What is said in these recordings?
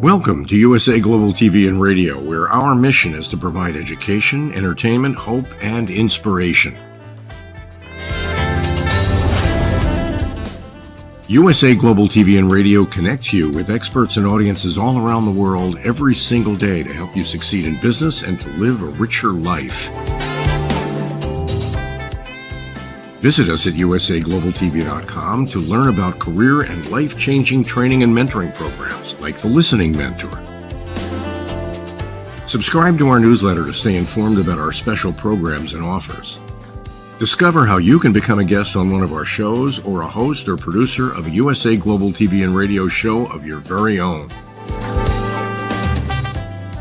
Welcome to USA Global TV and Radio, where our mission is to provide education, entertainment, hope, and inspiration. USA Global TV and Radio connects you with experts and audiences all around the world every single day to help you succeed in business and to live a richer life. Visit us at usaglobaltv.com to learn about career and life-changing training and mentoring programs like the Listening Mentor. Subscribe to our newsletter to stay informed about our special programs and offers. Discover how you can become a guest on one of our shows or a host or producer of a USA Global TV and Radio show of your very own.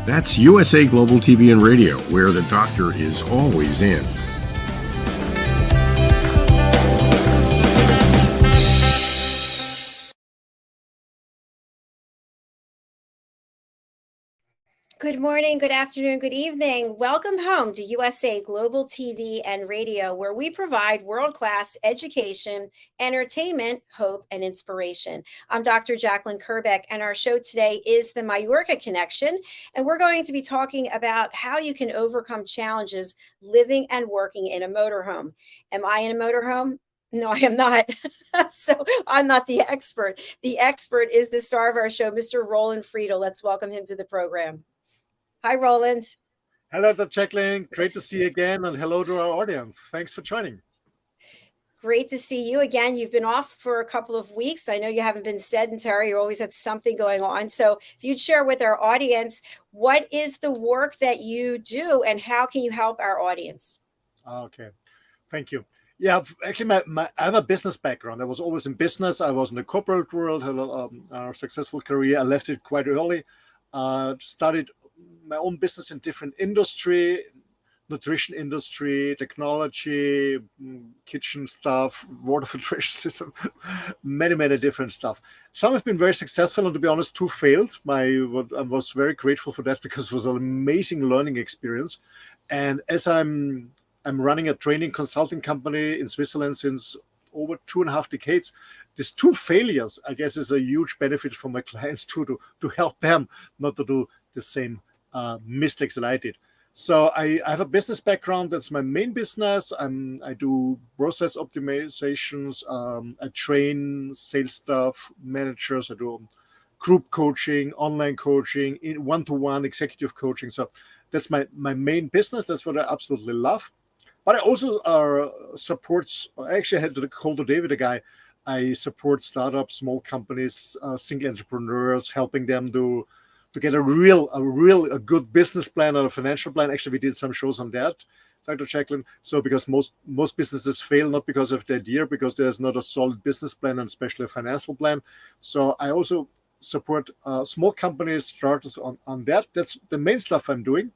That's USA Global TV and Radio, where the doctor is always in. Good morning, good afternoon, good evening. Welcome home to USA Global TV and Radio, where we provide world-class education, entertainment, hope, and inspiration. I'm Dr. JACALYN KERBECK, and our show today is the Mallorca Connection, and we're going to be talking about how you can overcome challenges living and working in a motorhome. Am I in a motorhome? No, I am not. So I'm not the expert. The expert is the star of our show, Mr. Roland.friedl. Let's welcome him to the program. Hi, Roland. Hello, Dr. JACALYN. Great to see you again, and hello to our audience. Thanks for joining. Great to see you again. You've been off for a couple of weeks. I know you haven't been sedentary. You always had something going on. So if you'd share with our audience, what is the work that you do and how can you help our audience? Okay, thank you. Yeah, actually, I have a business background. I was always in business. I was in the corporate world, had a successful career. I left it quite early. Started my own business in different industry, nutrition industry, technology, kitchen stuff, water filtration system, many different stuff. Some have been very successful, and to be honest, two failed. I was very grateful for that because it was an amazing learning experience. And as I'm running a training consulting company in Switzerland since over 2.5 decades, these two failures, I guess, is a huge benefit for my clients to help them not to do the same mistakes that I did. So I have a business background. That's my main business. I do process optimizations. I train sales staff, managers. I do group coaching, online coaching, in one-to-one executive coaching. So that's my main business. That's what I absolutely love. But I also I actually had to call today with a guy. I support startups, small companies, single entrepreneurs, helping them to get a good business plan and a financial plan. Actually, we did some shows on that, Dr. JACALYN. So because most businesses fail not because of the idea, because there's not a solid business plan and especially a financial plan. So I also support small companies, starters on that. That's the main stuff I'm doing.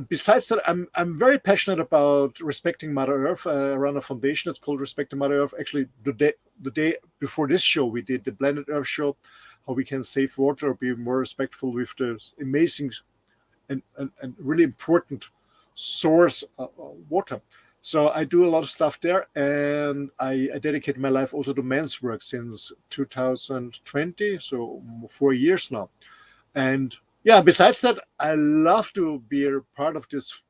Besides that, I'm very passionate about respecting Mother Earth. I run a foundation that's called Respect Mother Earth. Actually, the day before this show, we did the Planet Earth show, how we can save water, be more respectful with the amazing and really important source of water. So I do a lot of stuff there, and I dedicate my life also to men's work since 2020, so 4 years now. And yeah, besides that, I love to be a part of this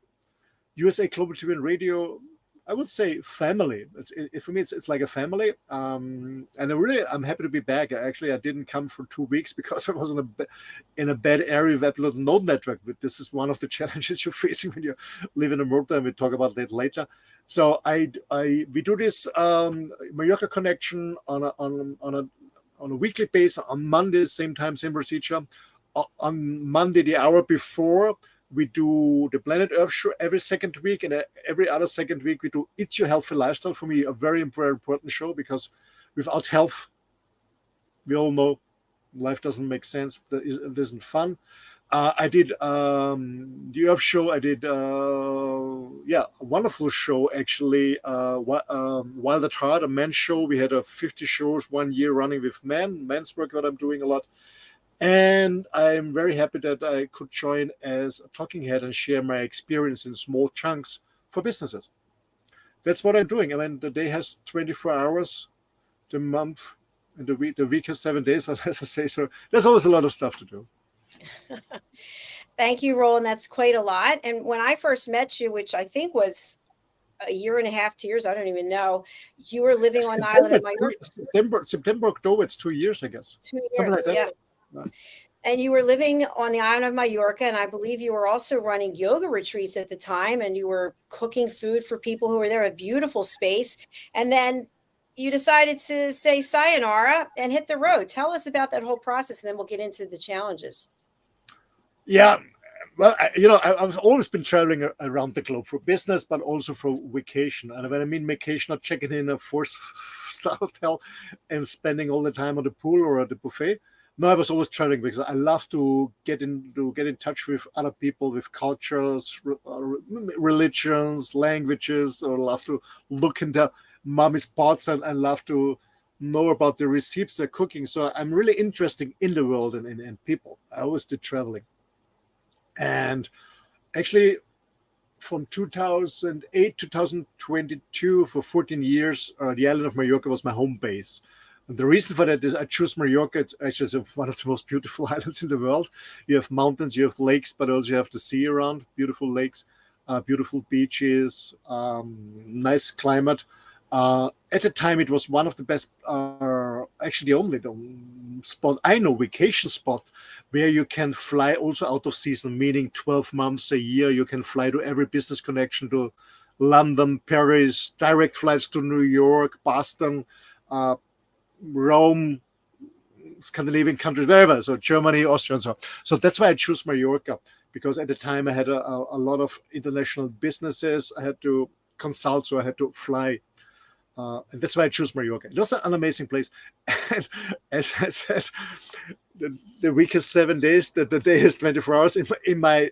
USA Global TV and Radio, I would say family. For me, it's like a family. And I'm happy to be back. I didn't come for 2 weeks because I was in a bad area of little node network. But this is one of the challenges you're facing when you live in a motor, and we'll talk about that later. So we do this Mallorca connection on a weekly basis, on Monday, same time, same procedure. On Monday, the hour before, we do the Planet Earth show every second week, and every other second week we do It's Your Healthy Lifestyle. For me, a very important show, because without health, we all know life doesn't make sense. It isn't fun. I did the Earth show. I did a wonderful show actually. Wild at Heart, a men's show. We had 50 shows 1 year running with men's work that I'm doing a lot. And I'm very happy that I could join as a talking head and share my experience in small chunks for businesses. That's what I'm doing. I mean, the day has 24 hours, the month And the week has 7 days, as I say. So there's always a lot of stuff to do. Thank you, Roland. That's quite a lot. And when I first met you, which I think was a year and a half, 2 years, I don't even know, you were living on the island of Mallorca. September, October, it's 2 years, I guess. 2 years, something like that. Yeah. And you were living on the island of Mallorca, and I believe you were also running yoga retreats at the time, and you were cooking food for people who were there, a beautiful space. And then you decided to say sayonara and hit the road. Tell us about that whole process, and then we'll get into the challenges. Yeah, well, I've always been traveling around the globe for business, but also for vacation. And when I mean vacation, not checking in a four-star hotel and spending all the time on the pool or at the buffet. No, I was always traveling because I love to get in touch with other people, with cultures, religions, languages, or love to look into mommy's pots and love to know about the recipes they're cooking. So I'm really interested in the world and people. I always did traveling. And actually, from 2008 to 2022, for 14 years, the island of Mallorca was my home base. And the reason for that is I choose Mallorca. It's actually one of the most beautiful islands in the world. You have mountains, you have lakes, but also you have the sea around, beautiful lakes, beautiful beaches, nice climate. At the time, it was one of the best, actually the only spot I know, vacation spot, where you can fly also out of season, meaning 12 months a year. You can fly to every business connection to London, Paris, direct flights to New York, Boston, Rome, Scandinavian countries, wherever. So Germany, Austria, and so on. So that's why I choose Mallorca, because at the time I had a lot of international businesses I had to consult, so I had to fly. And that's why I choose Mallorca. It was an amazing place. And as I said, the week is 7 days, the day is 24 hours. In my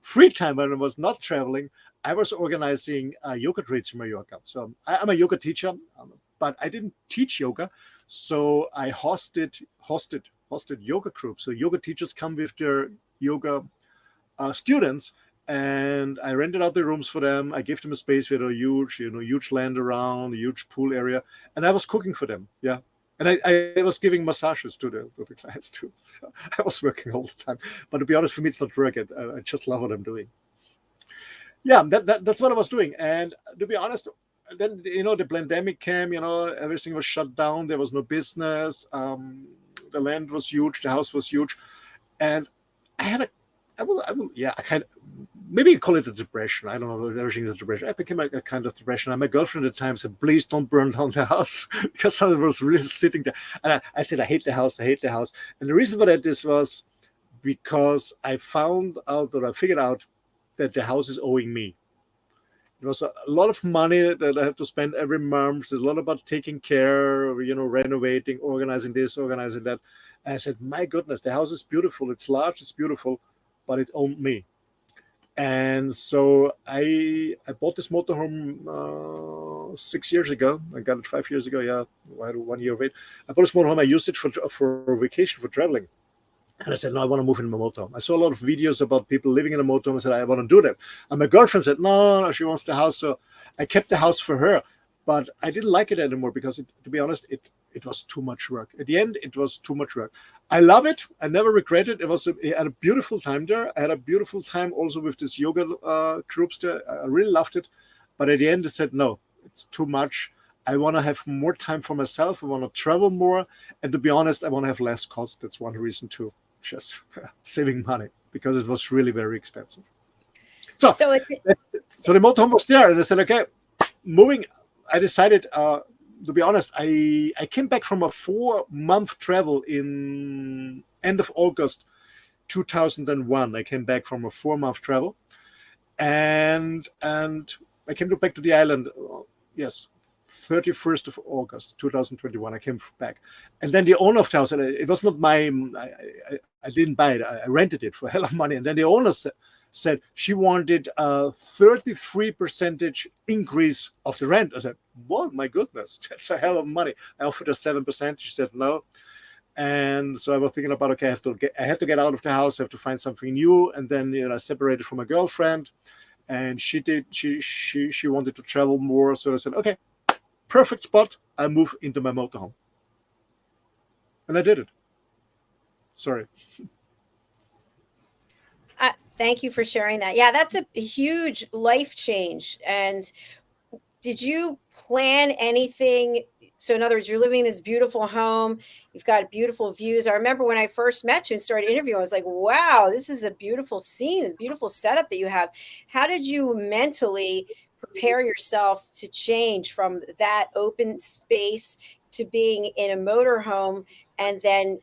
free time, when I was not traveling, I was organizing yoga retreats in Mallorca. So I'm a yoga teacher, but I didn't teach yoga. So I hosted yoga groups. So yoga teachers come with their yoga students, and I rented out the rooms for them. I gave them a space with a huge land around, a huge pool area, and I was cooking for them. Yeah, and I was giving massages to the clients too. So I was working all the time. But to be honest, for me, it's not work. I just love what I'm doing. Yeah, that's what I was doing. And to be honest, then the pandemic came. Everything was shut down. There was no business. The land was huge. The house was huge, and I had I kind of, maybe you call it a depression. I don't know if everything is a depression. I became a kind of depression. And my girlfriend at the time said, please don't burn down the house, because I was really sitting there. And I said, I hate the house. And the reason for that was because I figured out that the house is owing me. It was a lot of money that I have to spend every month. There's a lot about taking care, renovating, organizing this, organizing that. And I said, my goodness, the house is beautiful. It's large, it's beautiful, but it owned me. And so I bought this motorhome 6 years ago. I got it 5 years ago. Yeah, I had 1 year of it. I bought this motorhome. I used it for vacation, for traveling. And I said, no, I want to move in my motorhome. I saw a lot of videos about people living in a motorhome. I said, I want to do that. And my girlfriend said, no, she wants the house. So I kept the house for her. But I didn't like it anymore because, to be honest, it was too much work. At the end, it was too much work. I love it. I never regret it. I had a beautiful time there. I had a beautiful time also with this yoga groups there. I really loved it. But at the end, I said, no, it's too much. I want to have more time for myself. I want to travel more. And to be honest, I want to have less cost. That's one reason too. Just saving money, because it was really very expensive. So the motorhome was there. And I said, okay, moving. I decided, to be honest, I came back from a 4-month travel in end of August 2001. I came back from a 4-month travel, and I came back to the island. Yes, 31st of August 2021. I came back, and then the owner of the house, and it was not mine. I didn't buy it. I rented it for a hell of money, and then the owner said she wanted a 33% increase of the rent. I said, "What? My goodness, that's a hell of money." I offered her 7%. She said no, and so I was thinking about, okay, I have to get out of the house. I have to find something new, and then I separated from my girlfriend, and she wanted to travel more. So I said, okay, perfect spot. I move into my motorhome. and I did it. Sorry. Thank you for sharing that. Yeah, that's a huge life change. And did you plan anything? So in other words, you're living in this beautiful home. You've got beautiful views. I remember when I first met you and started interviewing, I was like, wow, this is a beautiful scene, a beautiful setup that you have. How did you mentally prepare yourself to change from that open space to being in a motorhome and then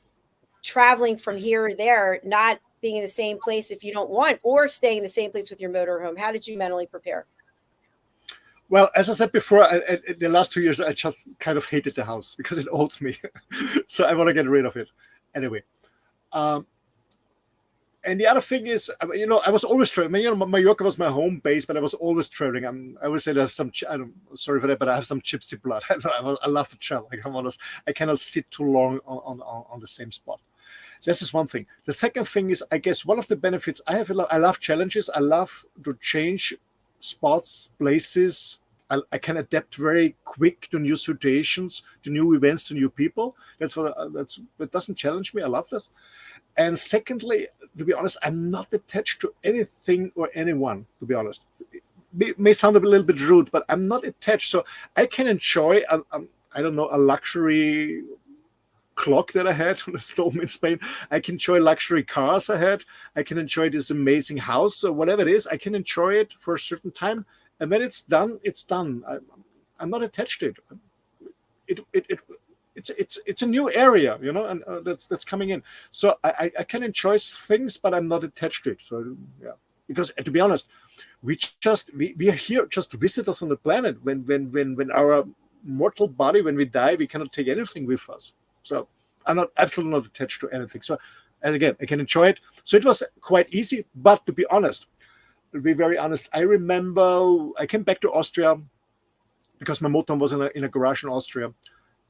traveling from here or there, not being in the same place if you don't want, or staying in the same place with your motorhome? How did you mentally prepare? Well, as I said before, the last 2 years, I just kind of hated the house because it owed me. So I want to get rid of it. Anyway. And the other thing is, I was always traveling. Mallorca was my home base, but I was always traveling. I would say that I have some, sorry for that, but I have some gypsy blood. I love to travel. Like I'm honest, I cannot sit too long on the same spot. This is one thing. The second thing is, I guess one of the benefits I have, I love challenges. I love to change spots, places. I can adapt very quick to new situations, to new events, to new people. That doesn't challenge me. I love this. And secondly, to be honest, I'm not attached to anything or anyone, to be honest. It may sound a little bit rude, but I'm not attached. So I can enjoy, I don't know, a luxury clock that I had when I stole in Spain. I can enjoy luxury cars I had. I can enjoy this amazing house or whatever it is. I can enjoy it for a certain time. And when it's done, it's done. I'm not attached to it. It's a new area, and that's coming in. So I can enjoy things, but I'm not attached to it. So yeah, because to be honest, we are here just to visit us on the planet. When our mortal body, when we die, we cannot take anything with us. So I'm absolutely not attached to anything. So, and again, I can enjoy it. So it was quite easy. But to be honest, to be very honest, I remember I came back to Austria because my motorhome was in a garage in Austria.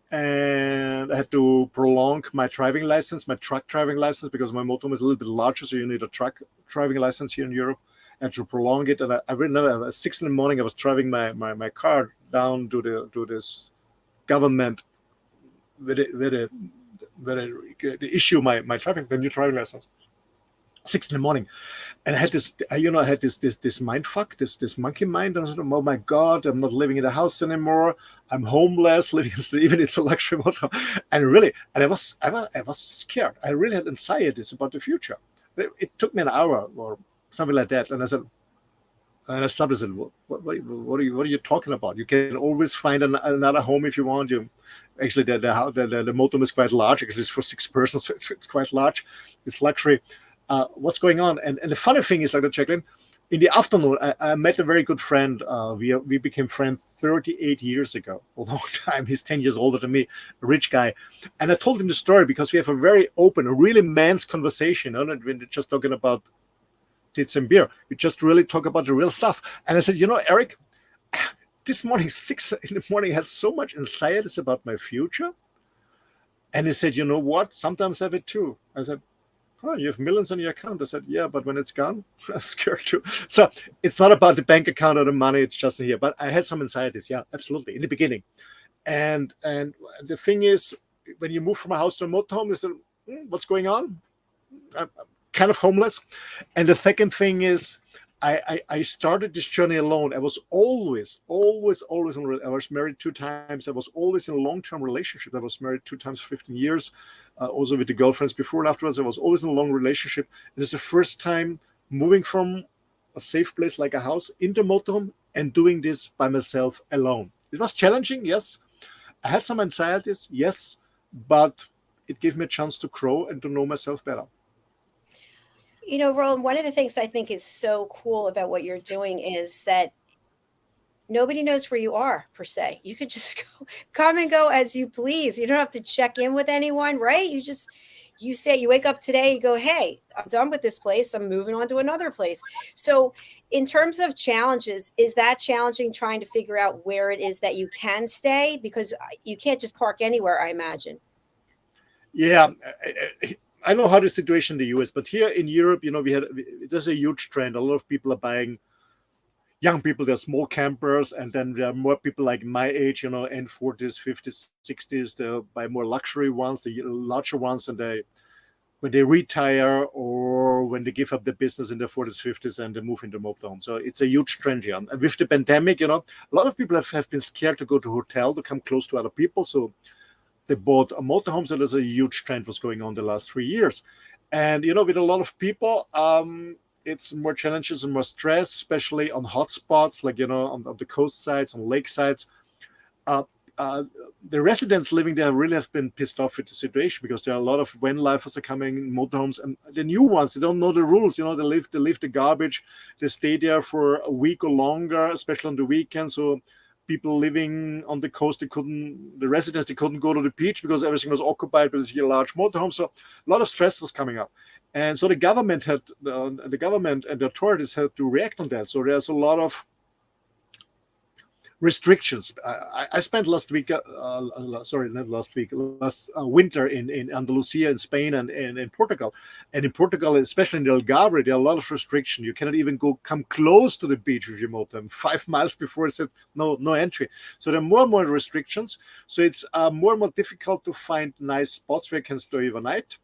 And I had to prolong my driving license, my truck driving license, because my motorhome is a little bit larger, so you need a truck driving license here in Europe. And to prolong it, and I remember at 6 in the morning, I was driving my car down to this government where they issue my the new driving license. 6 in the morning, and I had this mind fuck, this monkey mind. And I was like, oh my God, I'm not living in the house anymore. I'm homeless, living even it's a luxury motor. And I was scared. I really had anxieties about the future. It took me an hour or something like that, and I said, and I stopped and said, what are you talking about? You can always find another home if you want. Actually, the motorhome is quite large. Actually, it's for 6 persons, so it's quite large. It's luxury. What's going on? And the funny thing is, like the Jacalyn, in the afternoon, I met a very good friend. We became friends 38 years ago, a long time. He's 10 years older than me, a rich guy. And I told him the story because we have a very open, a really man's conversation. We're just talking about tits and beer. We just really talk about the real stuff. And I said, Eric, this morning, 6 in the morning, I had so much anxieties about my future. And he said, you know what? Sometimes I have it too. I said, oh, you have millions on your account. I said, yeah, but when it's gone, I'm scared too. So it's not about the bank account or the money. It's just in here. But I had some anxieties. Yeah, absolutely. In the beginning. And the thing is, when you move from a house to a motorhome, you say, what's going on? I'm kind of homeless. And the second thing is, I started this journey alone. I was always I was married 2 times. I was always in a long-term relationship. I was married 2 times, 15 years. Also with the girlfriends before and afterwards. I was always in a long relationship. And it's the first time moving from a safe place like a house into a motorhome and doing this by myself alone. It was challenging, yes. I had some anxieties, yes, but it gave me a chance to grow and to know myself better. Roland, one of the things I think is so cool about what you're doing is that nobody knows where you are, per se. You could just come and go as you please. You don't have to check in with anyone, right? You say, you wake up today, you go, hey, I'm done with this place. I'm moving on to another place. So in terms of challenges, is that challenging trying to figure out where it is that you can stay? Because you can't just park anywhere, I imagine. Yeah. I know how the situation in the US, but here in Europe, there's a huge trend. A lot of people are buying young people, they're small campers, and then there are more people like my age, end 40s, 50s, 60s. They buy more luxury ones, the larger ones, and when they retire or when they give up the business in their 40s, 50s, and they move into motorhome. So it's a huge trend here. And with the pandemic, a lot of people have been scared to go to a hotel, to come close to other people. So they bought a motorhome. So there's a huge trend was going on the last 3 years. And, with a lot of people, it's more challenges and more stress, especially on hot spots, like, on the coast sides, on lake sides. The residents living there really have been pissed off with the situation, because there are a lot of van lifers are coming in motorhomes, and the new ones, they don't know the rules. They leave the garbage, they stay there for a week or longer, especially on the weekends. So people living on the coast, the residents, they couldn't go to the beach because everything was occupied by this large motorhome. So a lot of stress was coming up. And so the government and the authorities had to react on that. So there's a lot of restrictions. I spent last winter in Andalusia, in Spain, and in Portugal. And in Portugal, especially in the Algarve, there are a lot of restrictions. You cannot even come close to the beach with your motorhome. 5 miles before it said no entry. So there are more and more restrictions. So it's more and more difficult to find nice spots where you can stay overnight.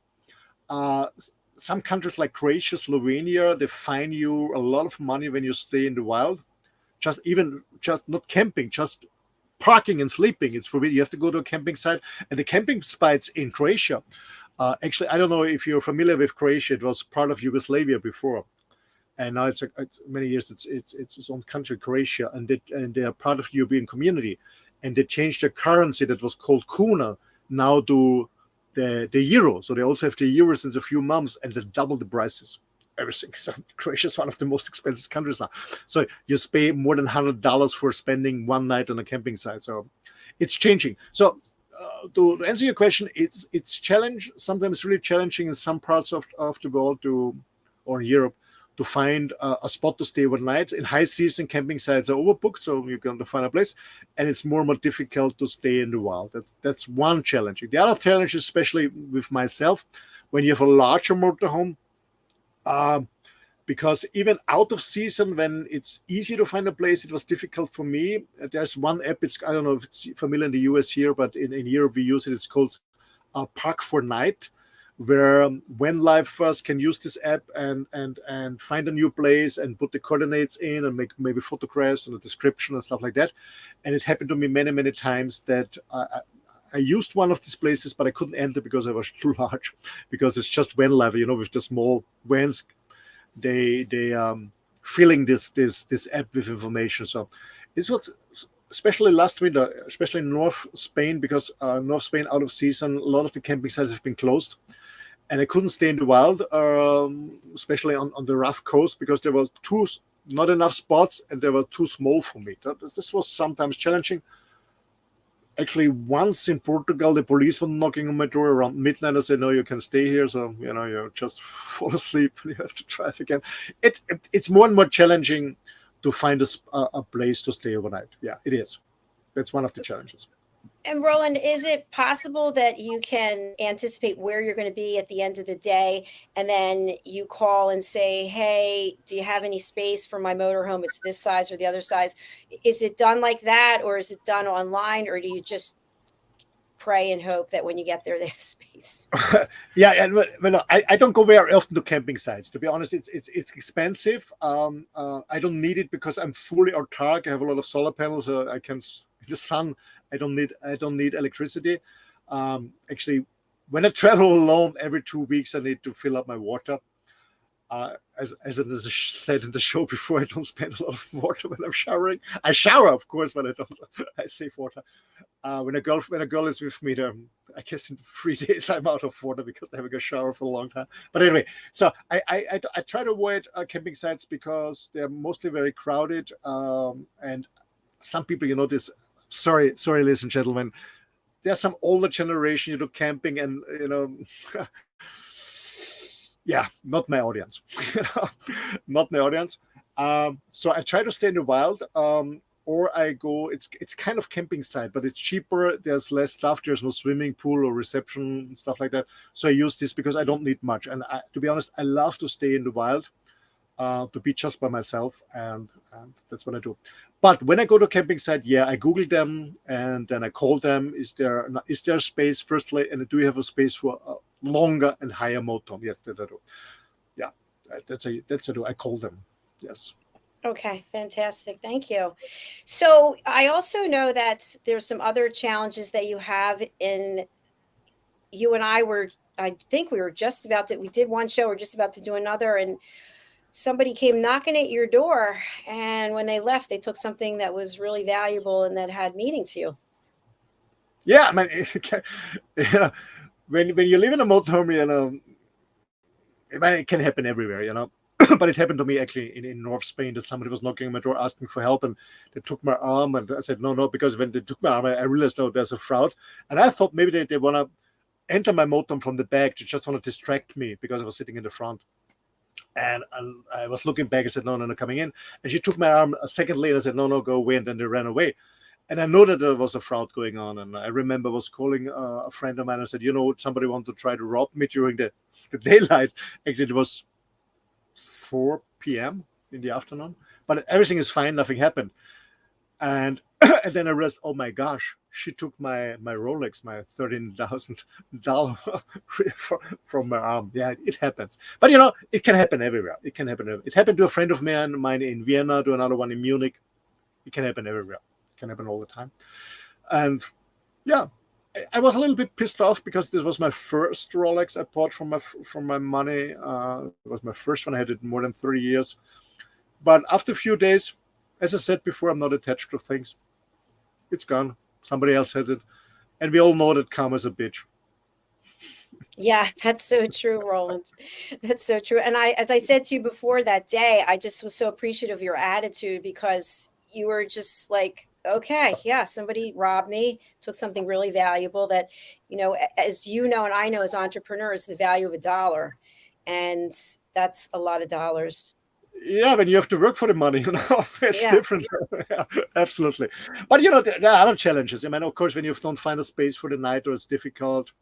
Some countries like Croatia, Slovenia, they fine you a lot of money when you stay in the wild. Just not camping, just parking and sleeping. It's forbidden. You have to go to a camping site. And the camping sites in Croatia, actually, I don't know if you're familiar with Croatia. It was part of Yugoslavia before, and now it's many years. It's its own country, Croatia, and they are part of the European community. And they changed their currency that was called kuna now to the euro. So they also have the euro since a few months, and they doubled the prices. Everything. So Croatia is one of the most expensive countries now. So you pay more than $100 for spending one night on a camping site. So it's changing. So to answer your question, it's challenge. Sometimes it's really challenging in some parts of the world or in Europe to find a spot to stay overnight. In high season, camping sites are overbooked, so you're going to find a place, and it's more and more difficult to stay in the wild. That's one challenge. The other challenge, especially with myself, when you have a larger motorhome. Because even out of season, when it's easy to find a place, it was difficult for me. There's one app, I don't know if it's familiar in the US here, but in Europe we use it. It's called Park for Night, where van lifers can use this app and find a new place and put the coordinates in and make maybe photographs and a description and stuff like that. And it happened to me many, many times that I used one of these places, but I couldn't enter because I was too large, because it's just van life, with the small vans, they filling this app with information. So this was especially last winter, especially in North Spain, because North Spain out of season, a lot of the camping sites have been closed, and I couldn't stay in the wild, especially on the rough coast, because there were not enough spots and they were too small for me. This was sometimes challenging. Actually, once in Portugal, the police were knocking on my door around midnight. I said, "No, you can stay here." So you just fall asleep and you have to drive again. It's more and more challenging to find a place to stay overnight. Yeah, it is. That's one of the challenges. And Roland, is it possible that you can anticipate where you're going to be at the end of the day, and then you call and say, "Hey, do you have any space for my motorhome? It's this size or the other size." Is it done like that, or is it done online, or do you just pray and hope that when you get there they have space? Yeah, and I don't go very often to camping sites. To be honest, it's expensive. I don't need it because I'm fully autark. I have a lot of solar panels. I can in the sun. I don't need electricity. Actually, when I travel alone, every 2 weeks I need to fill up my water. As I said in the show before, I don't spend a lot of water when I'm showering. I shower, of course, but I don't. I save water. When a girl is with me, I guess in 3 days I'm out of water because I haven't got a shower for a long time. But anyway, so I try to avoid camping sites because they're mostly very crowded, and some people, this. Sorry, ladies and gentlemen. There's some older generation, camping, and yeah, not my audience. Not my audience. So I try to stay in the wild, or I go. It's kind of camping site, but it's cheaper. There's less stuff. There's no swimming pool or reception and stuff like that. So I use this because I don't need much. And to be honest, I love to stay in the wild. to be just by myself, and that's what I do. But when I go to a camping site, yeah, I Google them and then I call them. Is there space, firstly, and do you have a space for a longer and higher motorhome? Yes, that I do. Yeah, that's I do. I call them. Yes. Okay, fantastic. Thank you. So I also know that there's some other challenges that you have in you and I think we were just about to, we did one show, we're just about to do another, and somebody came knocking at your door, and when they left, they took something that was really valuable and that had meaning to you. Yeah, I mean, when you live in a motorhome, it can happen everywhere. But it happened to me actually in North Spain, that somebody was knocking on my door asking for help, and they took my arm, and I said no, because when they took my arm, I realized, oh, there's a fraud, and I thought maybe they want to enter my motorhome from the back. They just want to distract me because I was sitting in the front. And I was looking back. I said, no, coming in. And she took my arm a second later. I said, no, go away. And then they ran away. And I know that there was a fraud going on. And I remember I was calling a friend of mine. I said, somebody wanted to try to rob me during the daylight. Actually, it was 4 p.m. in the afternoon. But everything is fine. Nothing happened. And then I realized, oh my gosh, she took my Rolex, my $13,000 from my arm. Yeah, it happens. But it can happen everywhere. It can happen. It happened to a friend of mine in Vienna, to another one in Munich. It can happen everywhere. It can happen all the time. And yeah, I was a little bit pissed off because this was my first Rolex I bought from my money. It was my first one. I had it more than 30 years. But after a few days, as I said before, I'm not attached to things. It's gone. Somebody else has it. And we all know that karma's a bitch. Yeah, that's so true, Roland. That's so true. And as I said to you before that day, I just was so appreciative of your attitude, because you were just like, okay, yeah, somebody robbed me, took something really valuable that, as you know, and I know as entrepreneurs, the value of $1. And that's a lot of dollars. Yeah, when you have to work for the money, it's different. Yeah, absolutely. But, there are other challenges. I mean, of course, when you don't find a space for the night, or it's difficult,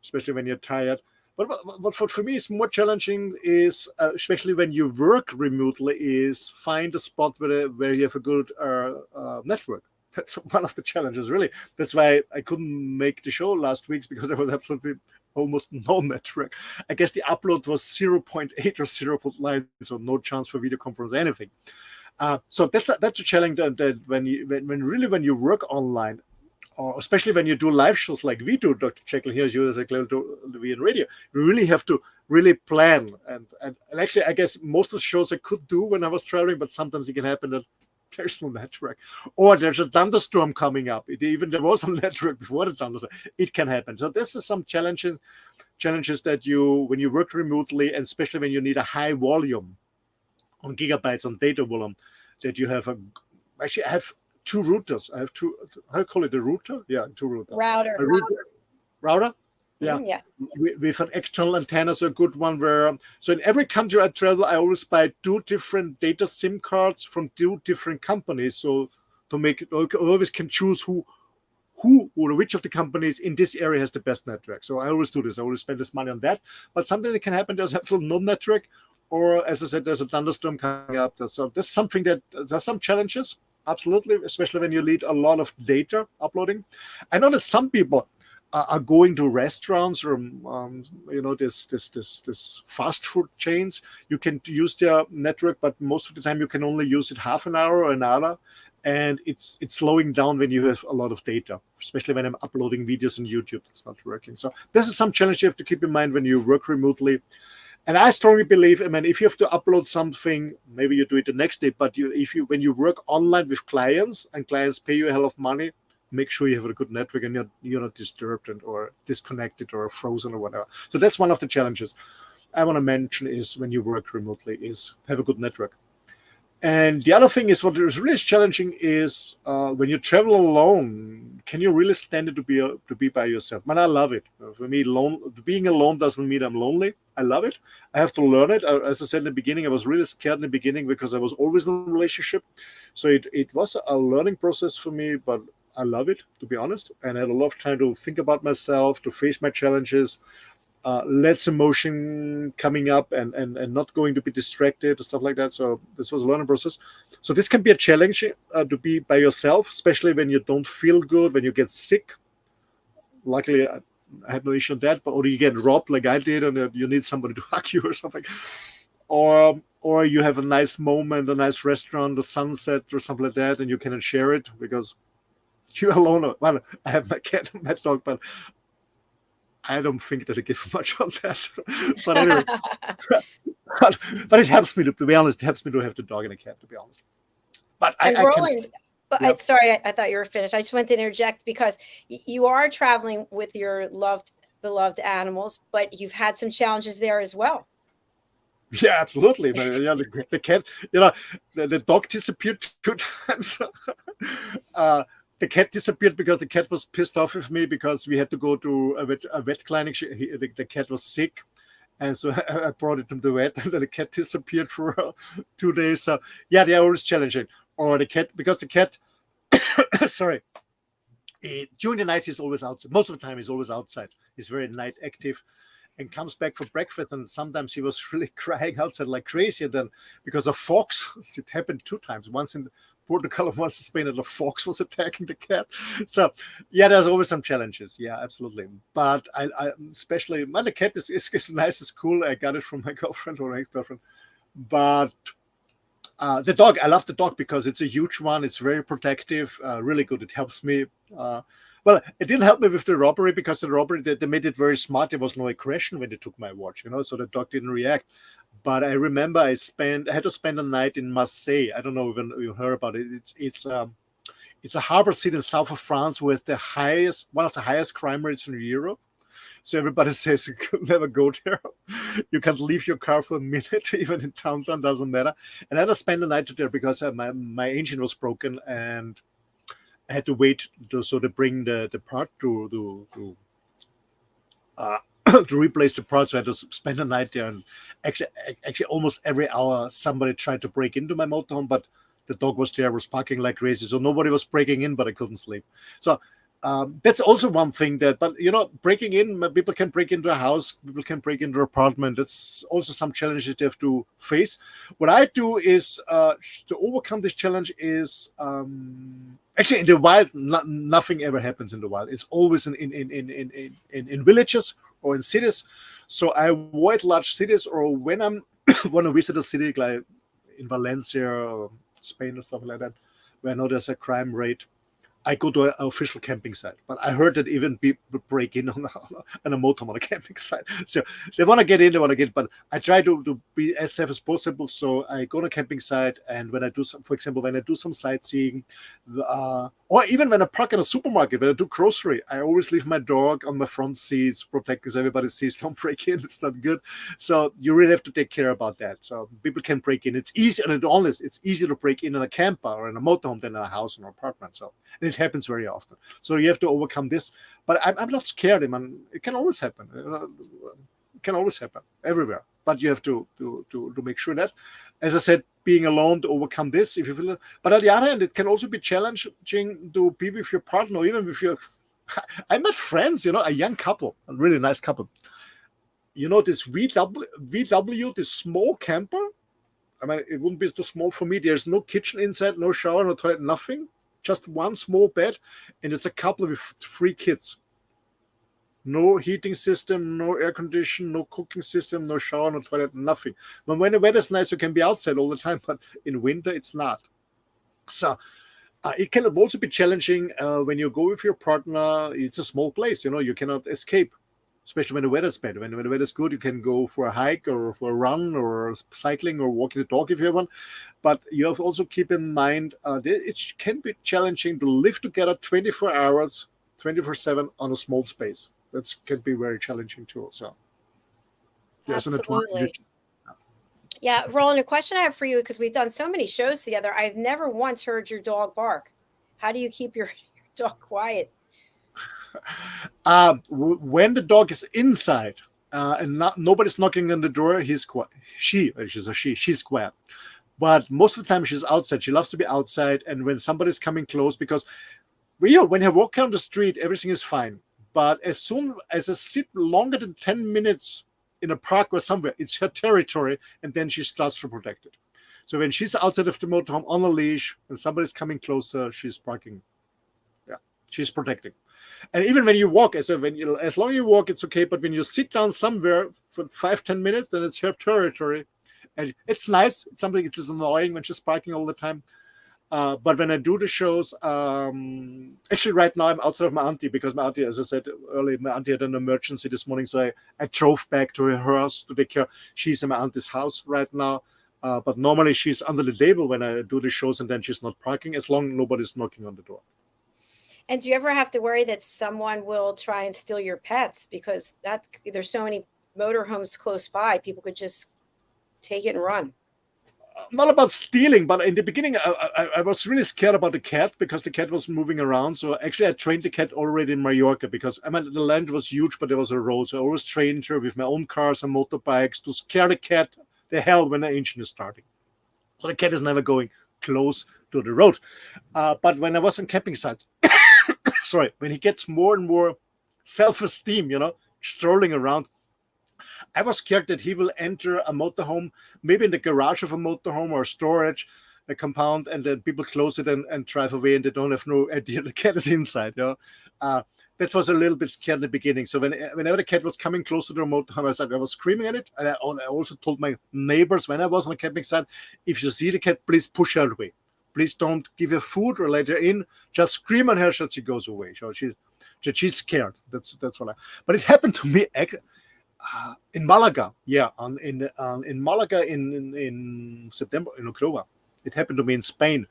especially when you're tired. But what for me is more challenging is, especially when you work remotely, is find a spot where you have a good network. That's one of the challenges, really. That's why I couldn't make the show last week, because there was absolutely almost no network. I guess the upload was 0.8 or 0.9, so no chance for video conference or anything. So that's a challenge that when you work online, or especially when you do live shows like we do, Dr. JACALYN, here's USA Global TV and Radio, you really have to really plan. And actually, I guess most of the shows I could do when I was traveling, but sometimes it can happen that there's no network, or there's a thunderstorm coming up. There was a network before the thunderstorm. It can happen. So this is some challenges that when you work remotely, and especially when you need a high volume on gigabytes on data volume, that you have I have two routers. I have two, how do you call it, a router? Yeah, two routers. Router? Yeah. Yeah. With an external antenna, so a good one so in every country I travel, I always buy 2 different data SIM cards from 2 different companies. So to make it, I always can choose who or which of the companies in this area has the best network. So I always do this. I always spend this money on that. But something that can happen, there's absolutely no network, or as I said, there's a thunderstorm coming up. There's something there's some challenges, absolutely, especially when you need a lot of data uploading. I know that some people are going to restaurants or this fast food chains. You can use their network, but most of the time you can only use it half an hour or an hour, and it's slowing down when you have a lot of data, especially when I'm uploading videos on YouTube. It's not working. So this is some challenge you have to keep in mind when you work remotely. And I strongly believe, I mean, if you have to upload something, maybe you do it the next day, but when you work online with clients and clients pay you a hell of money, make sure you have a good network and you're not disturbed or disconnected or frozen or whatever. So that's one of the challenges I want to mention, is when you work remotely, is have a good network. And the other thing is, what is really challenging is when you travel alone, can you really stand it to be by yourself? Man, I love it. For me, being alone doesn't mean I'm lonely. I love it. I have to learn it. As I said in the beginning, I was really scared in the beginning because I was always in a relationship. So it was a learning process for me, but I love it, to be honest. And I had a lot of time to think about myself, to face my challenges. less emotion coming up and not going to be distracted or stuff like that. So this was a learning process. So this can be a challenge to be by yourself, especially when you don't feel good, when you get sick. Luckily, I had no issue with that, or you get robbed like I did, and you need somebody to hug you or something. Or you have a nice moment, a nice restaurant, the sunset or something like that, and you cannot share it because you're alone. Well, I have my cat and my dog, but I don't think that I give much on that. But anyway, but it helps me to be honest. It helps me to have the dog and a cat, to be honest. But Roland, Yep. sorry, I thought you were finished. I just wanted to interject because you are traveling with your beloved animals, but you've had some challenges there as well. Yeah, absolutely. But the cat, the dog disappeared 2 times. The cat disappeared because the cat was pissed off with me because we had to go to a vet clinic. The cat was sick, and so I brought it to the vet, and the cat disappeared for 2 days. So yeah, they are always challenging. Or the cat, because the cat, sorry, during the night he's always outside. Most of the time he's always outside. He's very night active, and comes back for breakfast. And sometimes he was really crying outside like crazy. And then because a fox, it happened 2 times. Once in Portugal and once in Spain, and a fox was attacking the cat. So yeah, there's always some challenges. Yeah, absolutely. But I especially, the cat is nice, it's cool. I got it from my girlfriend or ex-girlfriend. But the dog, I love the dog because it's a huge one. It's very protective, really good. It helps me. Well, it didn't help me with the robbery because the robbery, they made it very smart. There was no aggression when they took my watch, so the dog didn't react. But I remember I had to spend a night in Marseille. I don't know if you heard about it. It's a harbor city in south of France with one of the highest crime rates in Europe. So everybody says you could never go there. You can't leave your car for a minute, even in downtown, doesn't matter. And I had to spend the night there because my engine was broken and I had to wait to bring the part to to replace the parts. So I had to spend the night there. And actually almost every hour somebody tried to break into my motorhome, but the dog was there, was barking like crazy. So nobody was breaking in, but I couldn't sleep. So that's also one thing but breaking in, people can break into a house, people can break into an apartment. That's also some challenges they have to face. What I do is to overcome this challenge is actually in the wild, nothing ever happens in the wild. It's always in villages or in cities. So I avoid large cities, or when I want to visit a city like in Valencia or Spain or something like that, where I know there's a crime rate, I go to an official camping site. But I heard that even people break in on a motorhome on a camping site. So they want to get in, but I try to be as safe as possible. So I go to a camping site, and when I do for example, when I do some sightseeing, or even when I park in a supermarket, when I do grocery, I always leave my dog on my front seats, protect, because everybody sees don't break in. It's not good. So you really have to take care about that. So people can break in. It's easy, and it's easier to break in a camper or in a motorhome than in a house or an apartment. So and it happens very often. So you have to overcome this. But I'm not scared. It can always happen. It can always happen everywhere. But you have to make sure that, as I said, being alone to overcome this. If you feel, but on the other hand, it can also be challenging to be with your partner, or even with your. I met friends, a young couple, a really nice couple. This VW, this small camper. I mean, it wouldn't be too small for me. There's no kitchen inside, no shower, no toilet, nothing. Just one small bed, and it's a couple with 3 kids. No heating system, no air condition, no cooking system, no shower, no toilet, nothing. But when the weather's nice, you can be outside all the time, but in winter, it's not. So it can also be challenging when you go with your partner. It's a small place, you cannot escape, especially when the weather's bad. When the weather's good, you can go for a hike or for a run or cycling or walking the dog if you have one. But you have to also keep in mind it can be challenging to live together 24 hours, 24/7 on a small space. That can be very challenging too. So there's an advantage. Yeah, Roland, a question I have for you, because we've done so many shows together, I've never once heard your dog bark. How do you keep your dog quiet? When the dog is inside and nobody's knocking on the door, he's quiet. She's quiet. But most of the time she's outside. She loves to be outside. And when somebody's coming close, because when you walk down the street, everything is fine. But as soon as I sit longer than 10 minutes in a park or somewhere, it's her territory, and then she starts to protect it. So when she's outside of the motorhome on a leash and somebody's coming closer, she's barking. Yeah, she's protecting. And even when you walk, as long as you walk, it's okay. But when you sit down somewhere for 5-10 minutes, then it's her territory. And it's nice. It's something it's just annoying when she's barking all the time. But when I do the shows, actually right now I'm outside of my auntie, because my auntie, as I said earlier, my auntie had an emergency this morning. So I drove back to her house to take care. She's in my auntie's house right now. But normally she's under the table when I do the shows, and then she's not parking as long as nobody's knocking on the door. And do you ever have to worry that someone will try and steal your pets? Because there's so many motorhomes close by, people could just take it and run. Not about stealing, but in the beginning, I was really scared about the cat, because the cat was moving around. So actually, I trained the cat already in Mallorca, because the land was huge, but there was a road. So I always trained her with my own cars and motorbikes to scare the cat the hell when the engine is starting. So the cat is never going close to the road. But when I was on camping sites, sorry, when he gets more and more self-esteem, strolling around, I was scared that he will enter a motorhome, maybe in the garage of a motorhome or storage, a compound, and then people close it and drive away, and they don't have no idea the cat is inside. That was a little bit scared in the beginning. So whenever the cat was coming close to the motorhome, I was screaming at it. And I also told my neighbors when I was on a camping site, if you see the cat, please push her away. Please don't give her food or let her in. Just scream at her so she goes away. So she's scared. That's what but it happened to me in Malaga. Yeah, in Malaga in September, in October. It happened to me in Spain,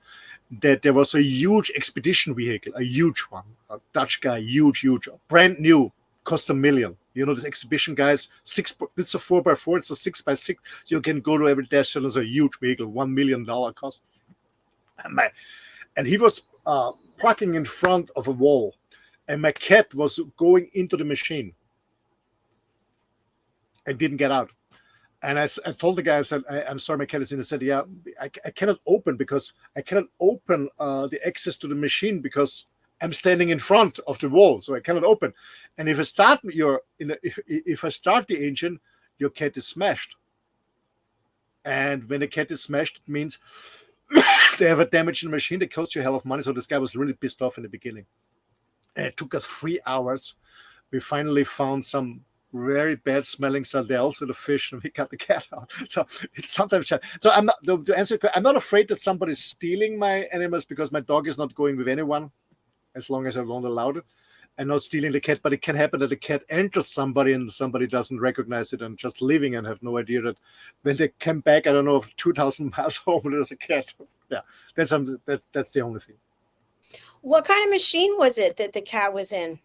that there was a huge expedition vehicle, a huge one, a Dutch guy, huge, brand new, cost $1 million. This exhibition guys, it's a 4x4, it's a 6x6. So you can go to every destination. It's a huge vehicle, $1 million cost. And he was parking in front of a wall, and my cat was going into the machine and didn't get out. And I told the guy, I said, I'm sorry, my cat is in. He said, yeah, I cannot open the access to the machine because I'm standing in front of the wall, so I cannot open. And if I start if I start the engine, your cat is smashed. And when the cat is smashed, it means they have a damage in the machine that costs you a hell of money. So this guy was really pissed off in the beginning. And it took us 3 hours. We finally found some very bad smelling sardelles with a fish, and we got the cat out. So it's sometimes so I'm not, to answer, I'm not afraid that somebody's stealing my animals, because my dog is not going with anyone as long as I don't allow it, and not stealing the cat. But it can happen that the cat enters somebody and somebody doesn't recognize it and just leaving and have no idea that when they come back, I don't know, 2,000 miles home, there's a cat. Yeah, that's the only thing. What kind of machine was it that the cat was in?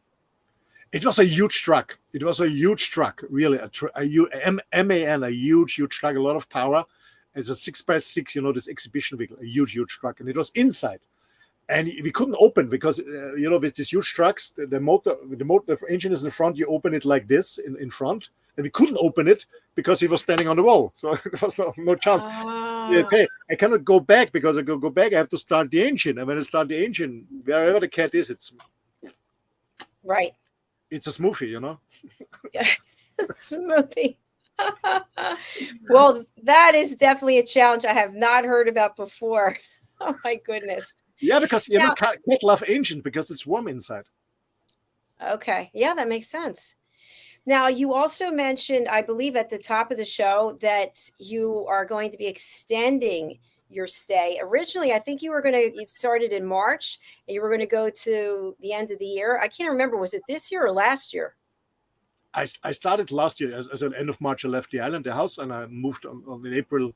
It was a huge truck. It was a huge truck, really. MAN, a huge truck, a lot of power. It's a 6x6, this exhibition vehicle, a huge truck. And it was inside. And we couldn't open because, with these huge trucks, the motor engine is in front. You open it like this in front. And we couldn't open it because he was standing on the wall. So there was no chance. Okay, I cannot go back, because I go back, I have to start the engine. And when I start the engine, wherever the cat is, it's... Right. It's a smoothie, Yeah, smoothie. Well, that is definitely a challenge I have not heard about before. Oh my goodness. Yeah, because cat love engine because it's warm inside. Okay. Yeah, that makes sense. Now, you also mentioned, I believe at the top of the show, that you are going to be extending your stay. Originally, I think you started in March and you were going to go to the end of the year. I can't remember. Was it this year or last year? I started last year. As an end of March, I left the island, the house, and I moved in April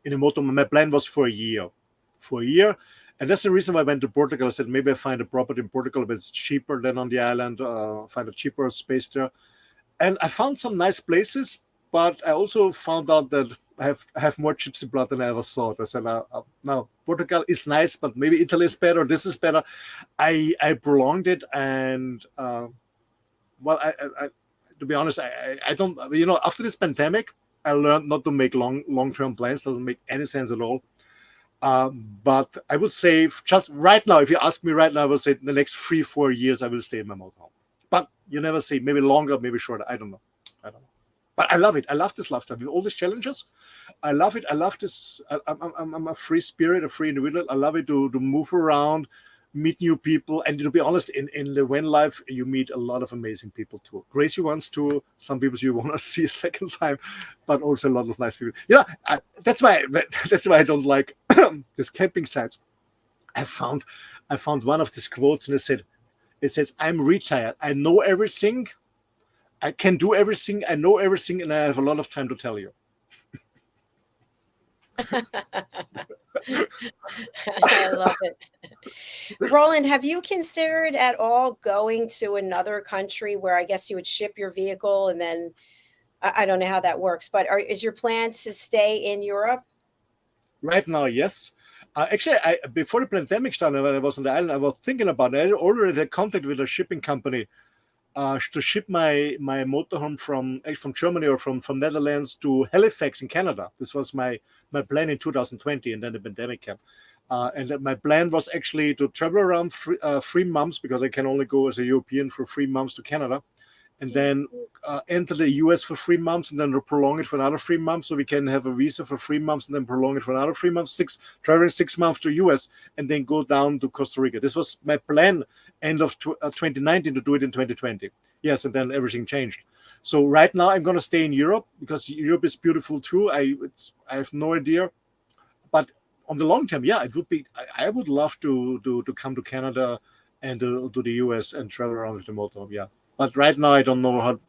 in a motorhome. My plan was for a year. And that's the reason why I went to Portugal. I said, maybe I find a property in Portugal, but it's cheaper than on the island, find a cheaper space there. And I found some nice places, but I also found out that I have more gypsy blood than I ever thought. I said, now Portugal is nice, but maybe Italy is better. This is better. I prolonged it, and to be honest, I don't. After this pandemic, I learned not to make long-term plans. Doesn't make any sense at all. But I would say just right now, if you ask me right now, I would say in the next 3-4 years I will stay in my motorhome. But You never say, maybe longer, maybe shorter. I don't know. But I love it. I love this lifestyle with all these challenges. I love it. I love this. I'm a free spirit, a free individual. I love it to move around, meet new people. And to be honest, in the van life, you meet a lot of amazing people too. Crazy ones too. Some people you want to see a second time, but also a lot of nice people. That's why I don't like these camping sites. I found one of these quotes, and it says, "I'm retired. I know everything. I can do everything. I know everything, and I have a lot of time to tell you." I love it. Roland, have you considered at all going to another country where I guess you would ship your vehicle and then I don't know how that works, but is your plan to stay in Europe? Right now, yes. Actually, before the pandemic started, when I was on the island, I was thinking about it. I already had contact with a shipping company to ship my motorhome from Germany or from Netherlands to Halifax in Canada. This was my plan in 2020, and then the pandemic came. And my plan was actually to travel around 3 months, because I can only go as a European for 3 months to Canada, and then enter the US for 3 months, and then prolong it for another 3 months, so we can have a visa for 3 months and then prolong it for another 3 months, traveling 6 months to US, and then go down to Costa Rica. This was my plan end of 2019 to do it in 2020. Yes, and then everything changed. So right now I'm going to stay in Europe, because Europe is beautiful too. I have no idea, but on the long term, yeah, it would be. I would love to come to Canada and to the US and travel around with the motorhome. Yeah. But right now, I don't know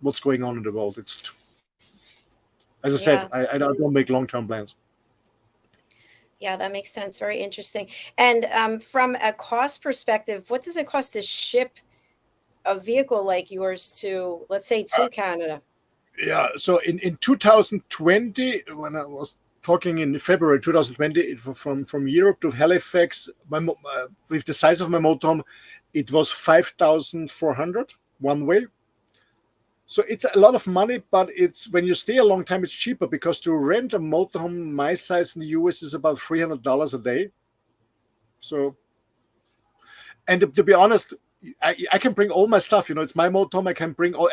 what's going on in the world. It's, as I said, I don't make long-term plans. Yeah, that makes sense. Very interesting. And from a cost perspective, what does it cost to ship a vehicle like yours to, let's say, to Canada? Yeah. So in 2020, when I was talking in February 2020, from Europe to Halifax, with the size of my motorhome, it was 5,400 one way. So it's a lot of money, but it's, when you stay a long time, it's cheaper, because to rent a motorhome my size in the US is about $300 a day. So, and to be honest, I can bring all my stuff. It's my motorhome. I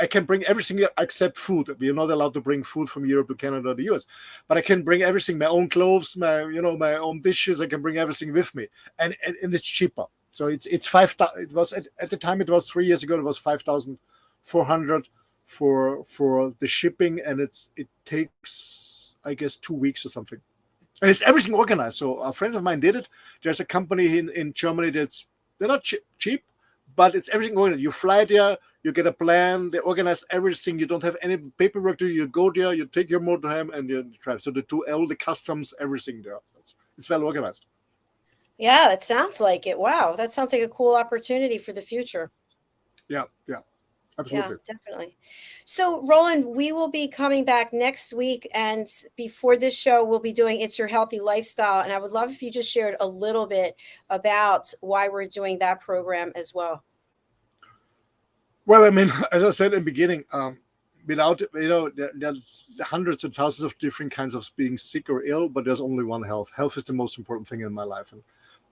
can bring everything except food. We're not allowed to bring food from Europe to Canada or the US, but I can bring everything, my own clothes, my own dishes. I can bring everything with me, and it's cheaper. So it's 5,000. It was at the time. It was 3 years ago. It was 5,400 for the shipping, and it takes, I guess, 2 weeks or something. And it's everything organized. So a friend of mine did it. There's a company in Germany they're not cheap, but it's everything organized. You fly there, you get a plan. They organize everything. You don't have any paperwork to do. You go there, you take your motorhome, and you drive. So they do all the customs, everything there. It's well organized. Yeah, that sounds like it. Wow, that sounds like a cool opportunity for the future. Yeah, absolutely. Yeah, definitely. So, Roland, we will be coming back next week, and before this show, we'll be doing It's Your Healthy Lifestyle, and I would love if you just shared a little bit about why we're doing that program as well. Well, I mean, as I said in the beginning, without, there's hundreds of thousands of different kinds of being sick or ill, but there's only one health. Health is the most important thing in my life, and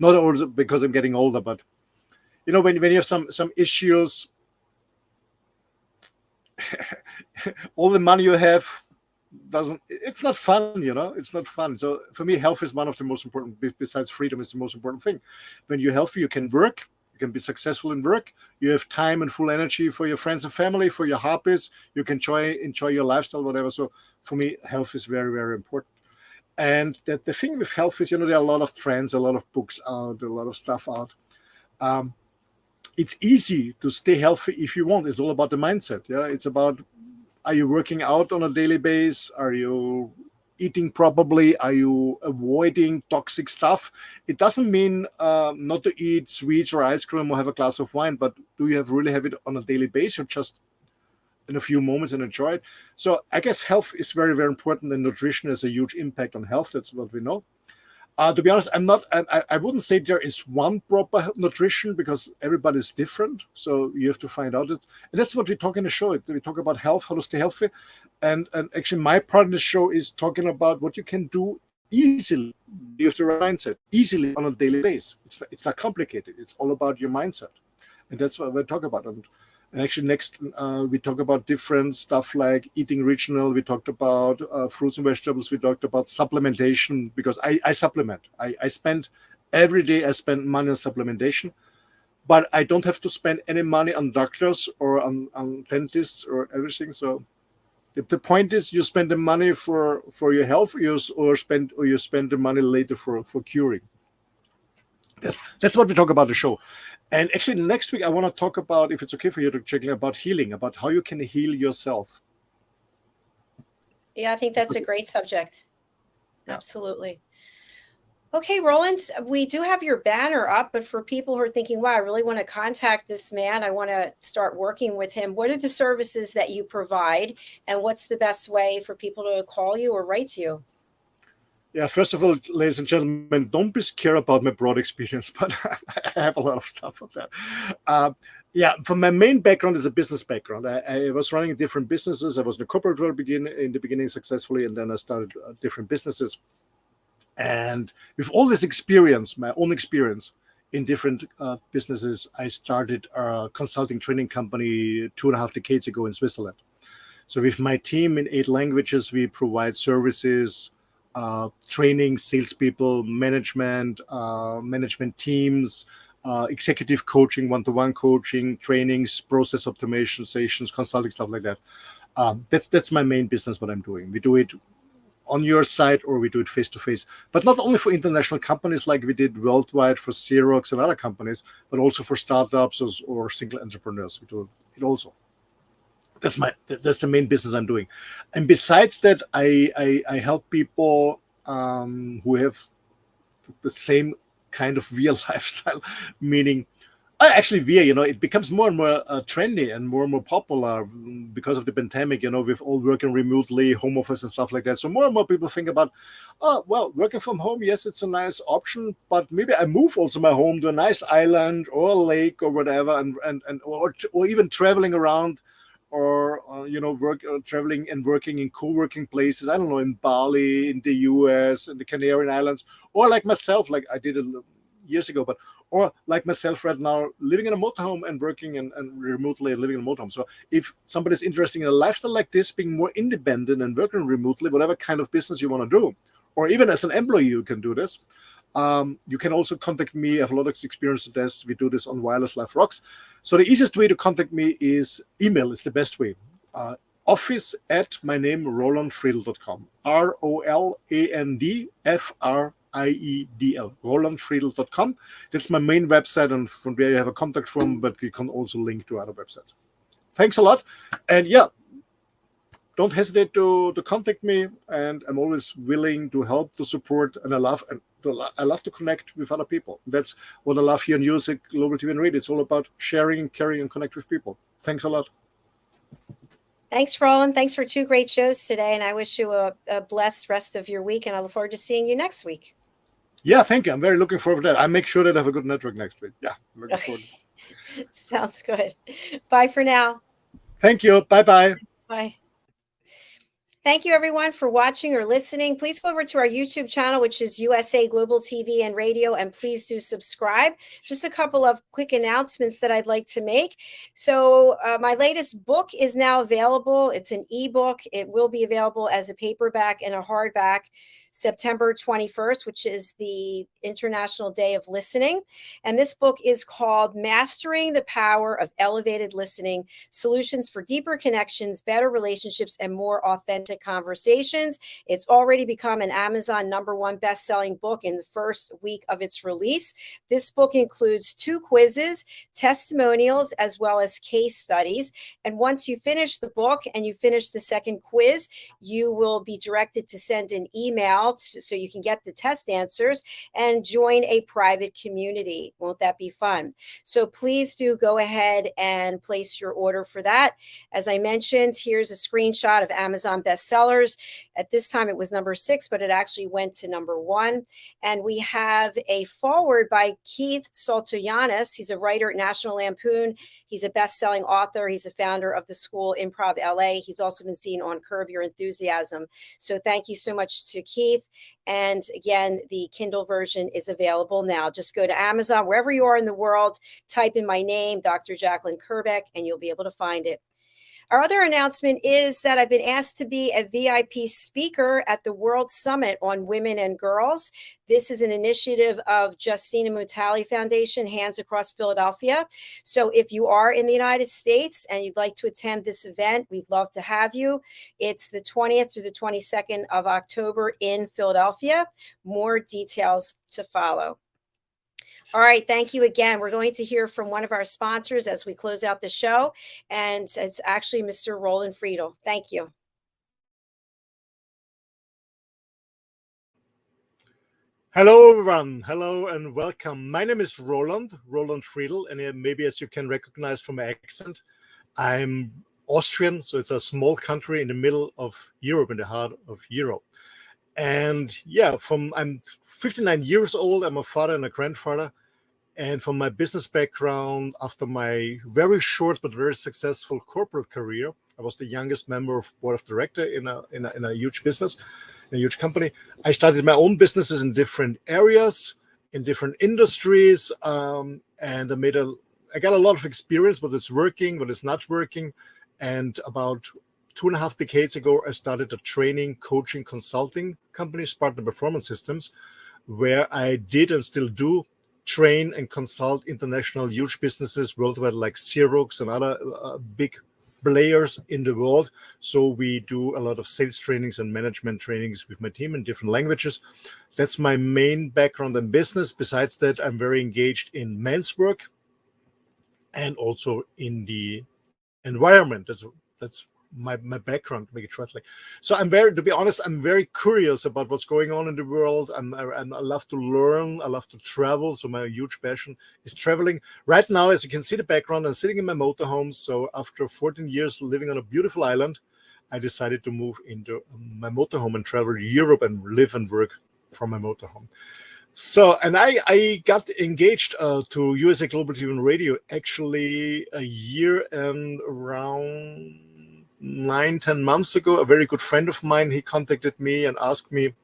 not only because I'm getting older, but when you have some issues, all the money you have it's not fun. It's not fun. So for me, health is one of the most important. Besides freedom, is the most important thing. When you're healthy, you can work. You can be successful in work. You have time and full energy for your friends and family, for your hobbies. You can enjoy your lifestyle, whatever. So for me, health is very, very important. And the thing with health is, there are a lot of trends, a lot of books out, a lot of stuff out. It's easy to stay healthy if you want. It's all about the mindset. Yeah, it's about, are you working out on a daily basis? Are you eating properly? Are you avoiding toxic stuff? It doesn't mean not to eat sweets or ice cream or have a glass of wine, but do you really have it on a daily basis, or just in a few moments and enjoy it? So I guess health is very, very important, and nutrition has a huge impact on health. That's what we know. To be honest, I wouldn't say there is one proper nutrition, because everybody's different. So you have to find out it. And that's what we talk in the show. We talk about health, how to stay healthy. And actually my part in the show is talking about what you can do easily. You have the right mindset, easily on a daily basis. It's not complicated. It's all about your mindset. And that's what we talk about. And And actually next, we talk about different stuff like eating regional. We talked about fruits and vegetables. We talked about supplementation, because I supplement. I spend every day, I spend money on supplementation, but I don't have to spend any money on doctors or on dentists or everything. So the point is, you spend the money for your health, or you spend the money later for curing. That's what we talk about the show. And actually, next week I want to talk about, if it's okay for you, to check about healing, about how you can heal yourself. Yeah, I think that's a great subject. Yeah. Absolutely. Okay, Roland, we do have your banner up, but for people who are thinking, wow, I really want to contact this man, I want to start working with him, what are the services that you provide, and what's the best way for people to call you or write to you? Yeah, first of all, ladies and gentlemen, don't be scared about my broad experience, but I have a lot of stuff on that. Yeah, from my main background is a business background. I was running different businesses. I was in the corporate world in the beginning successfully, and then I started different businesses. And with all this experience, my own experience in different businesses, I started a consulting training company 2.5 decades ago in Switzerland. So with my team in 8 languages, we provide services, training, salespeople, management teams, executive coaching, one-to-one coaching, trainings, process optimizations, consulting, stuff like that. That's my main business, what I'm doing. We do it on your site, or we do it face-to-face. But not only for international companies like we did worldwide for Xerox and other companies, but also for startups or single entrepreneurs. We do it also. That's the main business I'm doing. And besides that, I help people who have the same kind of real lifestyle, meaning actually it becomes more and more trendy and more popular because of the pandemic, with all working remotely, home office and stuff like that. So more and more people think about, oh, well, working from home, yes, it's a nice option, but maybe I move also my home to a nice island or a lake or whatever, or even traveling around, or traveling and working in co-working places, I don't know, in Bali, in the US, in the Canary Islands, or like myself, like I did it years ago, or like myself right now, living in a motorhome and working and remotely living in a motorhome. So if somebody's interested in a lifestyle like this, being more independent and working remotely, whatever kind of business you want to do, or even as an employee, you can do this. You can also contact me. I have a lot of experience with this. We do this on Wireless Life Rocks. So the easiest way to contact me is email. It's the best way. Office at my name, roland.friedl.com. ROLANDFRIEDL, roland.friedl.com. That's my main website, and from there you have a contact form, but you can also link to other websites. Thanks a lot. And yeah, don't hesitate to contact me, and I'm always willing to help, to support, and I love to connect with other people. That's what I love here in USA Global TV and Radio. It's all about sharing, caring, and connect with people. Thanks a lot. Thanks, Roland. Thanks for 2 great shows today, and I wish you a blessed rest of your week, and I look forward to seeing you next week. Yeah, thank you. I'm very looking forward to that. I make sure that I have a good network next week. Yeah, I'm looking forward to that. Sounds good. Bye for now. Thank you. Bye-bye. Bye. Thank you, everyone, for watching or listening. Please go over to our YouTube channel, which is USA Global TV and Radio, and please do subscribe. Just a couple of quick announcements that I'd like to make. So my latest book is now available. It's an ebook. It will be available as a paperback and a hardback September 21st, which is the International Day of Listening. And this book is called Mastering the Power of Elevated Listening, Solutions for Deeper Connections, Better Relationships, and More Authentic Conversations. It's already become an Amazon #1 best-selling book in the first week of its release. This book includes 2 quizzes, testimonials, as well as case studies. And once you finish the book and you finish the second quiz, you will be directed to send an email so you can get the test answers and join a private community. Won't that be fun? So please do go ahead and place your order for that. As I mentioned, here's a screenshot of Amazon best bestsellers. At this time, it was number 6, but it actually went to number 1. And we have a foreword by Keith Soltoyanis. He's a writer at National Lampoon. He's a best-selling author. He's a founder of the School Improv LA. He's also been seen on Curb Your Enthusiasm. So thank you so much to Keith. And again, the Kindle version is available now. Just go to Amazon, wherever you are in the world, type in my name, Dr. JACALYN KERBECK, and you'll be able to find it. Our other announcement is that I've been asked to be a VIP speaker at the World Summit on Women and Girls. This is an initiative of Justina Mutali Foundation, Hands Across Philadelphia. So if you are in the United States and you'd like to attend this event, we'd love to have you. It's the 20th through the 22nd of October in Philadelphia. More details to follow. All right. Thank you again. We're going to hear from one of our sponsors as we close out the show. And it's actually Mr. Roland Friedl. Thank you. Hello, everyone. Hello and welcome. My name is Roland Friedl. And maybe as you can recognize from my accent, I'm Austrian. So it's a small country in the middle of Europe, in the heart of Europe. And yeah, I'm 59 years old. I'm a father and a grandfather. And from my business background, after my very short but very successful corporate career, I was the youngest member of board of directors in a huge business, in a huge company. I started my own businesses in different areas, in different industries, and I got a lot of experience, what is working, what is not working. And about 2.5 decades ago, I started a training, coaching, consulting company, Spartan Performance Systems, where I did and still do train and consult international huge businesses worldwide like Xerox and other big players in the world. So we do a lot of sales trainings and management trainings with my team in different languages. That's my main background in business. Besides that, I'm very engaged in men's work and also in the environment. That's my background, to make it short. So to be honest, I'm very curious about what's going on in the world. I love to learn. I love to travel. So my huge passion is traveling. Right now, as you can see the background, I'm sitting in my motorhome. So after 14 years living on a beautiful island, I decided to move into my motorhome and travel to Europe and live and work from my motorhome. So, and I got engaged to USA Global TV and Radio actually a year and around 9-10 months ago. A very good friend of mine, he contacted me and asked me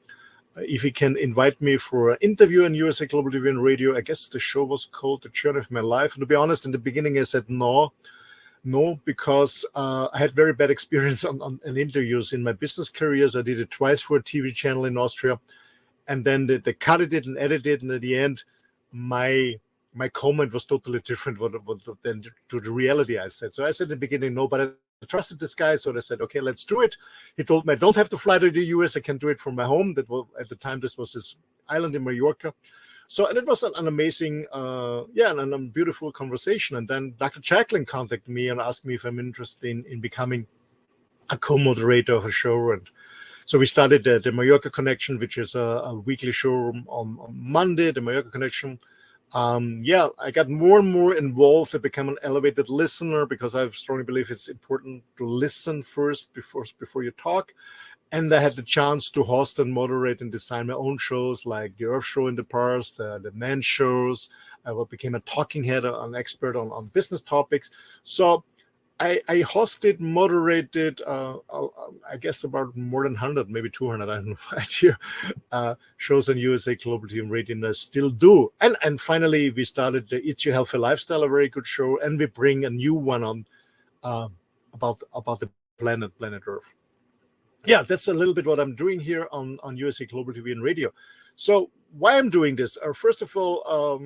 if he can invite me for an interview on USA Global TV and Radio. I guess the show was called The Journey of My Life. And to be honest, in the beginning, I said no, because I had very bad experience on interviews in my business careers. I did it twice for a TV channel in Austria. And then they cut it and edited it. And at the end, my comment was totally different than to the reality I said. So I said in the beginning, no, but I trusted this guy. So they said, okay, let's do it. He told me I don't have to fly to the US. I can do it from my home. That was, at the time, this was his island in Mallorca. So, and it was an amazing, and a beautiful conversation. And then Dr. JACALYN contacted me and asked me if I'm interested in becoming a co-moderator of a show. And so we started the Mallorca Connection, which is a weekly show on Monday, the Mallorca Connection. I got more and more involved. I became an elevated listener because I strongly believe it's important to listen first before you talk. And I had the chance to host and moderate and design my own shows like the Earth Show in the past, the Men shows. I became a talking head, an expert on business topics. So I hosted, moderated, I guess about more than 100, maybe 200, I have no idea, shows on USA Global TV and Radio, and I still do. And finally, we started the It's Your Healthy Lifestyle, a very good show, and we bring a new one on about the planet Earth. Yeah, that's a little bit what I'm doing here on USA Global TV and Radio. So why I'm doing this? First of all,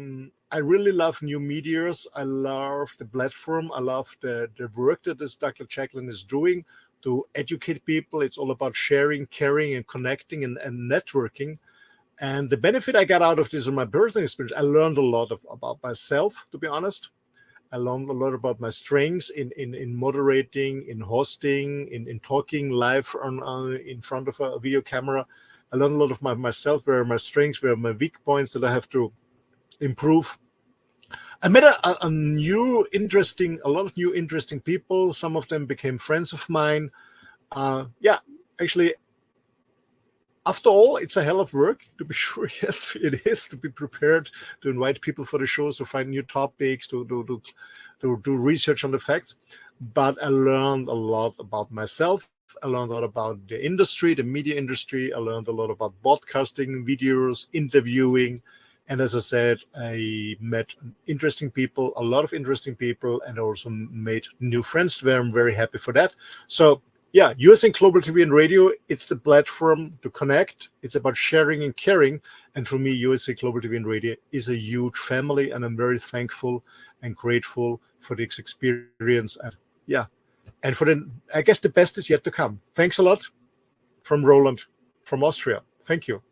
I really love new medias. I love the platform. I love the work that this Dr. JACALYN is doing to educate people. It's all about sharing, caring, and connecting and networking. And the benefit I got out of this in my personal experience, I learned a lot about myself, to be honest. I learned a lot about my strengths in moderating, in hosting, in talking live in front of a video camera. I learned a lot of myself, where my strengths, where my weak points that I have to improve. I met a lot of new interesting people. Some of them became friends of mine. actually, after all, it's a hell of work, to be sure. Yes, it is, to be prepared, to invite people for the shows, to find new topics, to do research on the facts. But I learned a lot about myself. I learned a lot about the industry, the media industry. I learned a lot about broadcasting, videos, interviewing. And as I said, I met interesting people, a lot of interesting people, and also made new friends where I'm very happy for that. So yeah, USA Global TV and Radio, it's the platform to connect. It's about sharing and caring. And for me, USA Global TV and Radio is a huge family, and I'm very thankful and grateful for this experience. And yeah, and I guess the best is yet to come. Thanks a lot from Roland from Austria. Thank you.